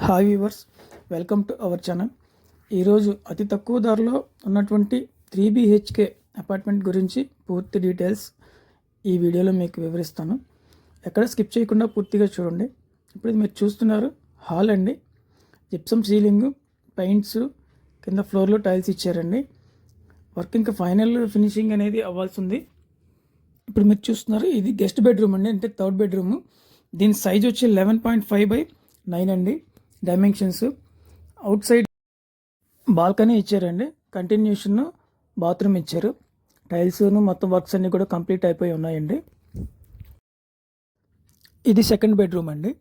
Hi viewers, welcome to our channel. ఈరోజు అతి తక్కువ ధరలో ఉన్నటువంటి 3BHK అపార్ట్మెంట్ గురించి పూర్తి డీటెయిల్స్ ఈ వీడియోలో మీకు వివరిస్తాను. ఎక్కడ స్కిప్ చేయకుండా పూర్తిగా చూడండి. ఇప్పుడు ఇది మీరు చూస్తున్నారు హాల్ అండి. జిప్సమ్ సీలింగ్, పెయింట్స్, కింద ఫ్లోర్లో టైల్స్ ఇచ్చారండి. వర్క్ ఇంకా ఫైనల్ ఫినిషింగ్ అనేది అవ్వాల్సి ఉంది. ఇప్పుడు మీరు చూస్తున్నారు ఇది గెస్ట్ బెడ్రూమ్ అండి, అంటే థర్డ్ బెడ్రూమ్. దీని సైజ్ వచ్చి 11.5/9 అండి. డైమెన్షన్స్. అవుట్ సైడ్ బాల్కనీ ఇచ్చారండి. కంటిన్యూషన్ బాత్రూమ్ ఇచ్చారు. టైల్స్ మొత్తం వర్క్స్ అన్నీ కూడా కంప్లీట్ అయిపోయి ఉన్నాయండి. ఇది సెకండ్ బెడ్రూమ్ అండి.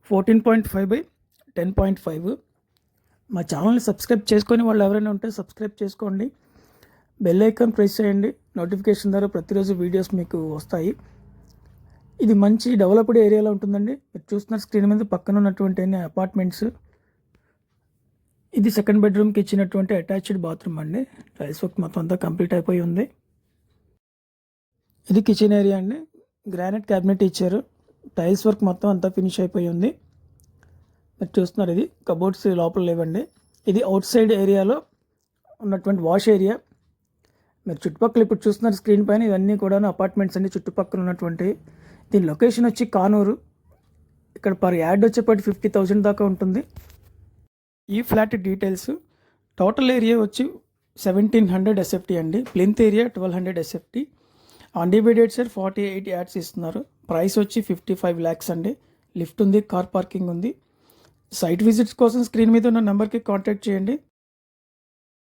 14.5/10.5. మా ఛానల్ని సబ్స్క్రైబ్ చేసుకొని వాళ్ళు ఎవరైనా ఉంటే సబ్స్క్రైబ్ చేసుకోండి. బెల్ ఐకాన్ ప్రెస్ చేయండి. నోటిఫికేషన్ ద్వారా ప్రతిరోజు వీడియోస్ మీకు వస్తాయి. ఇది మంచి డెవలప్డ్ ఏరియాలో ఉంటుందండి. మీరు చూస్తున్న స్క్రీన్ మీద పక్కన ఉన్నటువంటి అపార్ట్మెంట్స్. ఇది సెకండ్ బెడ్రూమ్కి ఇచ్చినటువంటి అటాచ్డ్ బాత్రూమ్ అండి. టైల్స్ వర్క్ మొత్తం అంతా కంప్లీట్ అయిపోయి ఉంది. ఇది కిచెన్ ఏరియా అండి. గ్రానైట్ క్యాబినెట్ ఇచ్చారు. టైల్స్ వర్క్ మొత్తం అంతా ఫినిష్ అయిపోయి ఉంది. మీరు చూస్తున్నారు ఇది కబోర్డ్స్ లోపల లేవండి. ఇది అవుట్ సైడ్ ఏరియాలో ఉన్నటువంటి వాష్ ఏరియా. మీరు చుట్టుపక్కల ఇప్పుడు చూస్తున్నారు స్క్రీన్ పైన ఇవన్నీ కూడా అపార్ట్మెంట్స్ అండి. చుట్టుపక్కల ఉన్నటువంటి దీని లొకేషన్ వచ్చి కానూరు. ఇక్కడ పర్ యార్డ్ వచ్చేప్పటి 50,000 దాకా ఉంటుంది. ఈ ఫ్లాట్ డీటెయిల్స్ టోటల్ ఏరియా వచ్చి 1700 SFT అండి. Plinth area 1200 SFT. Undivided sir 48 yards ఇస్తున్నారు. ప్రైస్ వచ్చి 55 lakhs అండి. లిఫ్ట్ ఉంది, కార్ పార్కింగ్ ఉంది. సైట్ విజిట్స్ కోసం స్క్రీన్ మీద ఉన్న నెంబర్కి కాంటాక్ట్ చేయండి.